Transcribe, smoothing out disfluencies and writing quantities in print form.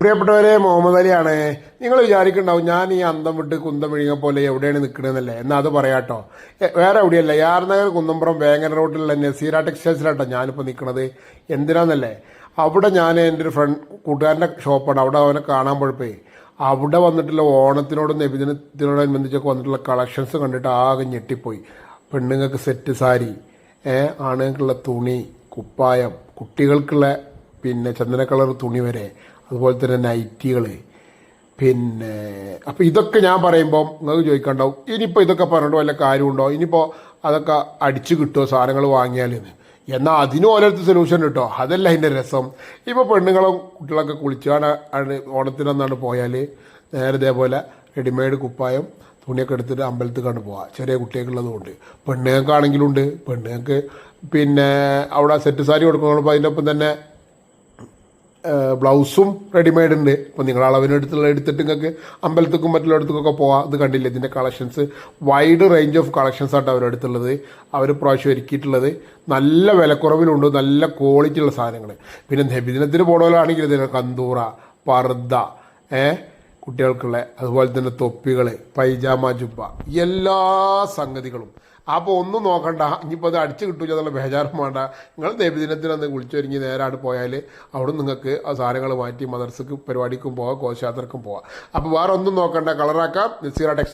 പ്രിയപ്പെട്ടവരെ, മുഹമ്മദ് അലിയാണ്. നിങ്ങൾ വിചാരിക്കുന്നുണ്ടാവും ഞാൻ ഈ അന്തം വിട്ട് കുന്തം വിഴുങ്ങ പോലെ എവിടെയാണ് നിൽക്കണമെന്നല്ലേ. എന്നാൽ അത് പറയാട്ടോ, വേറെ എവിടെയല്ല, യാർനഗർ കുന്നംപുറം വേങ്ങര റോഡിലുള്ള നസീറ ടെക്സ്റ്റൈൽസിലാട്ടോ ഞാനിപ്പോൾ നിൽക്കണത്. എന്തിനാന്നല്ലേ, അവിടെ ഞാൻ എൻ്റെ ഒരു കൂട്ടുകാരൻ്റെ ഷോപ്പാണ്, അവിടെ അവനെ കാണാൻ പോയപ്പോ അവിടെ വന്നിട്ടുള്ള ഓണത്തിനോടും നബിദിനത്തിനോടനുബന്ധിച്ചൊക്കെ വന്നിട്ടുള്ള കളക്ഷൻസ് കണ്ടിട്ട് ആകെ ഞെട്ടിപ്പോയി. പെണ്ണുങ്ങൾക്ക് സെറ്റ് സാരി, ആണുങ്ങൾക്കുള്ള തുണി, കുപ്പായം, കുട്ടികൾക്കുള്ള പിന്നെ ചന്ദന കളർ തുണി വരെ, അതുപോലെ തന്നെ നൈറ്റികൾ. പിന്നെ അപ്പോൾ ഇതൊക്കെ ഞാൻ പറയുമ്പോൾ നിങ്ങൾക്ക് ചോദിക്കണ്ടാവും, ഇനിയിപ്പോൾ ഇതൊക്കെ പറഞ്ഞിട്ട് വല്ല കാര്യമുണ്ടോ, ഇനിയിപ്പോൾ അതൊക്കെ അടിച്ചു കിട്ടുമോ സാധനങ്ങൾ വാങ്ങിയാലെന്ന്. എന്നാൽ അതിനും ഓരോരുത്തർ സൊല്യൂഷൻ കിട്ടോ, അതല്ല അതിൻ്റെ രസം. ഇപ്പോൾ പെണ്ണുങ്ങളും കുട്ടികളൊക്കെ കുളിച്ചാണ് ഓണത്തിനൊന്നാണ് പോയാൽ നേരെ ഇതേപോലെ റെഡിമെയ്ഡ് കുപ്പായം തുണിയൊക്കെ എടുത്തിട്ട് അമ്പലത്തിൽ കണ്ട് പോവാം. ചെറിയ കുട്ടികൾക്കുള്ളതും ഉണ്ട്, പെണ്ണുങ്ങൾക്കാണെങ്കിലും ഉണ്ട്. പെണ്ണുങ്ങൾക്ക് പിന്നെ അവിടെ സെറ്റ് സാരി കൊടുക്കുമ്പോൾ അതിൻ്റെ ഒപ്പം തന്നെ ബ്ലൗസും റെഡിമെയ്ഡ് ഉണ്ട്. അപ്പോൾ നിങ്ങൾ എടുത്തിട്ട് നിങ്ങൾക്ക് അമ്പലത്തേക്കും മറ്റുള്ളിടത്തേക്കൊക്കെ പോവാം. ഇത് കണ്ടില്ലേ, ഇതിൻ്റെ collections wide range of collections ആയിട്ട് അവരെടുത്തുള്ളത്. അവർ പ്രാവശ്യം ഒരുക്കിയിട്ടുള്ളത് നല്ല വിലക്കുറവിലുണ്ട്, നല്ല ക്വാളിറ്റി ഉള്ള സാധനങ്ങൾ. പിന്നെ നബിദിനത്തിന് പോകണമെങ്കിൽ ഇതിന് കന്തൂറ, പർദ്ദ, കുട്ടികൾക്കുള്ള, അതുപോലെ തന്നെ തൊപ്പികൾ, പൈജാമ, ജുബ്ബ, എല്ലാ സംഗതികളും. അപ്പോൾ ഒന്നും നോക്കണ്ട, ഇനിയിപ്പോൾ അത് അടിച്ചു കിട്ടൂല എന്നുള്ള ബേജാറും വേണ്ട. നിങ്ങൾ നബിദിനത്തിനന്ന് വിളിച്ചൊരുങ്ങി നേരായിട്ട് പോയാൽ അവിടെ നിങ്ങൾക്ക് ആ സാധനങ്ങൾ മാറ്റി മദർസക്ക് പരിപാടിക്കും പോകാം, ഘോഷയാത്രക്കും പോകാം. അപ്പോൾ വേറെ ഒന്നും നോക്കണ്ട, കളറാക്കാം. നസീറ ടെക്സ്